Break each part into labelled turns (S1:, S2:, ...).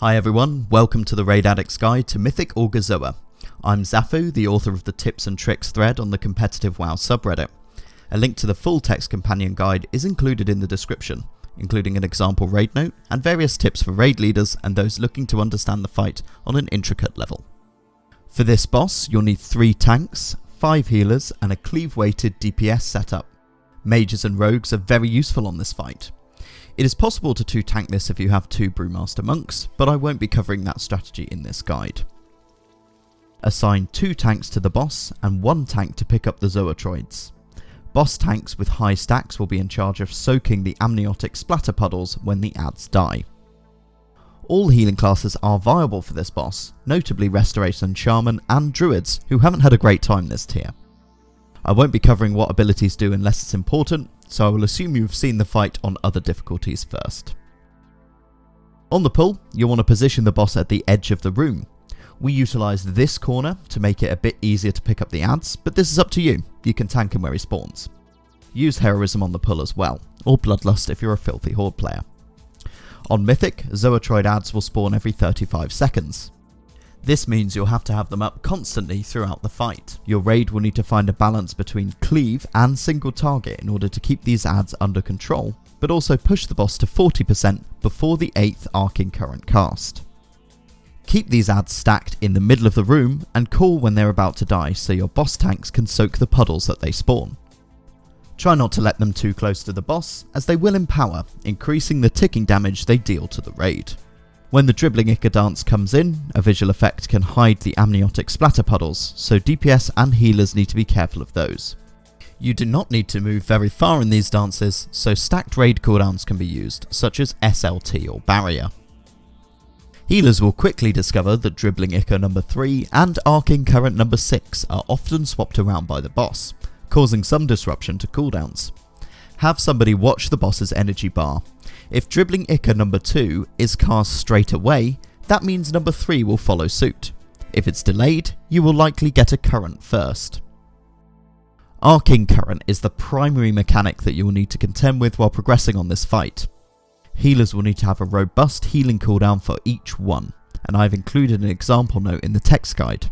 S1: Hi everyone, welcome to the Raid Addicts Guide to Mythic Orgozoa. I'm Zafu, the author of the Tips and Tricks thread on the competitive WoW subreddit. A link to the full text companion guide is included in the description, including an example raid note and various tips for raid leaders and those looking to understand the fight on an intricate level. For this boss, you'll need 3 tanks, 5 healers and a cleave-weighted DPS setup. Mages and rogues are very useful on this fight. It is possible to 2-tank this if you have 2 Brewmaster Monks, but I won't be covering that strategy in this guide. Assign 2 tanks to the boss and 1 tank to pick up the Zoatroids. Boss tanks with high stacks will be in charge of soaking the amniotic splatter puddles when the adds die. All healing classes are viable for this boss, notably Restoration Shaman and Druids, who haven't had a great time this tier. I won't be covering what abilities do unless it's important, so I will assume you've seen the fight on other difficulties first. On the pull, you'll want to position the boss at the edge of the room. We utilise this corner to make it a bit easier to pick up the adds, but this is up to you, you can tank him where he spawns. Use Heroism on the pull as well, or Bloodlust if you're a filthy Horde player. On Mythic, Zoatroid adds will spawn every 35 seconds. This means you'll have to have them up constantly throughout the fight. Your raid will need to find a balance between cleave and single target in order to keep these adds under control, but also push the boss to 40% before the 8th Arcing Current cast. Keep these adds stacked in the middle of the room and call when they're about to die so your boss tanks can soak the puddles that they spawn. Try not to let them too close to the boss, as they will empower, increasing the ticking damage they deal to the raid. When the Dribbling Ichor dance comes in, a visual effect can hide the amniotic splatter puddles, so DPS and healers need to be careful of those. You do not need to move very far in these dances, so stacked raid cooldowns can be used, such as SLT or Barrier. Healers will quickly discover that Dribbling Ichor number 3 and Arcing Current number 6 are often swapped around by the boss, causing some disruption to cooldowns. Have somebody watch the boss's energy bar. If Dribbling Ichor number 2 is cast straight away, that means number 3 will follow suit. If it's delayed, you will likely get a current first. Arcing Current is the primary mechanic that you will need to contend with while progressing on this fight. Healers will need to have a robust healing cooldown for each one, and I've included an example note in the text guide.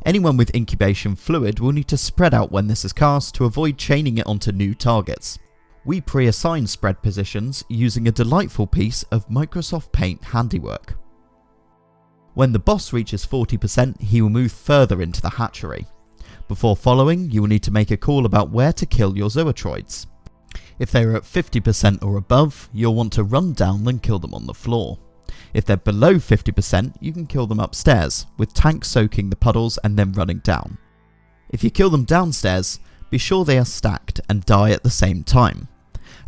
S1: Anyone with incubation fluid will need to spread out when this is cast to avoid chaining it onto new targets. We pre-assign spread positions using a delightful piece of Microsoft Paint handiwork. When the boss reaches 40%, he will move further into the hatchery. Before following, you will need to make a call about where to kill your Zoatroids. If they are at 50% or above, you'll want to run down then kill them on the floor. If they're below 50%, you can kill them upstairs, with tanks soaking the puddles and then running down. If you kill them downstairs, be sure they are stacked and die at the same time.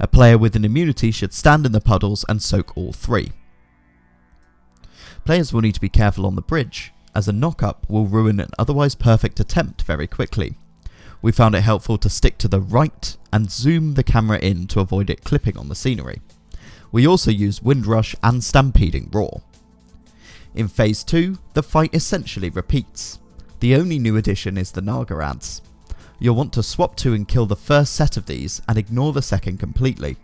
S1: A player with an immunity should stand in the puddles and soak all 3. Players will need to be careful on the bridge, as a knock-up will ruin an otherwise perfect attempt very quickly. We found it helpful to stick to the right and zoom the camera in to avoid it clipping on the scenery. We also use Windrush and Stampeding Roar. In Phase 2, the fight essentially repeats. The only new addition is the Naga adds. You'll want to swap to and kill the first set of these and ignore the second completely.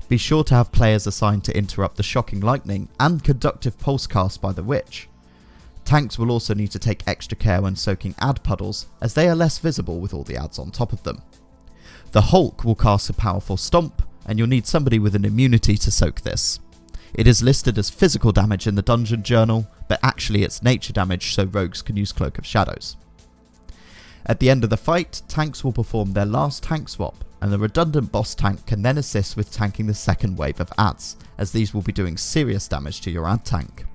S1: Be sure to have players assigned to interrupt the Shocking Lightning and Conductive Pulse cast by the Witch. Tanks will also need to take extra care when soaking ad puddles, as they are less visible with all the ads on top of them. The Hulk will cast a powerful Stomp, and you'll need somebody with an immunity to soak this. It is listed as physical damage in the dungeon journal, but actually it's nature damage so rogues can use Cloak of Shadows. At the end of the fight, tanks will perform their last tank swap, and the redundant boss tank can then assist with tanking the second wave of adds, as these will be doing serious damage to your ad tank.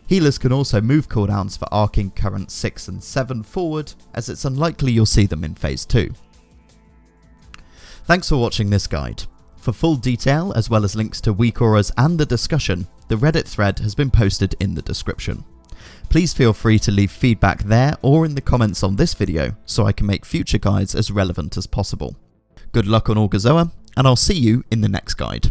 S1: Healers can also move cooldowns for Arcing Current 6 and 7 forward, as it's unlikely you'll see them in Phase 2. Thanks for watching this guide. For full detail, as well as links to weak auras and the discussion, the Reddit thread has been posted in the description. Please feel free to leave feedback there or in the comments on this video so I can make future guides as relevant as possible. Good luck on Orgozoa, and I'll see you in the next guide.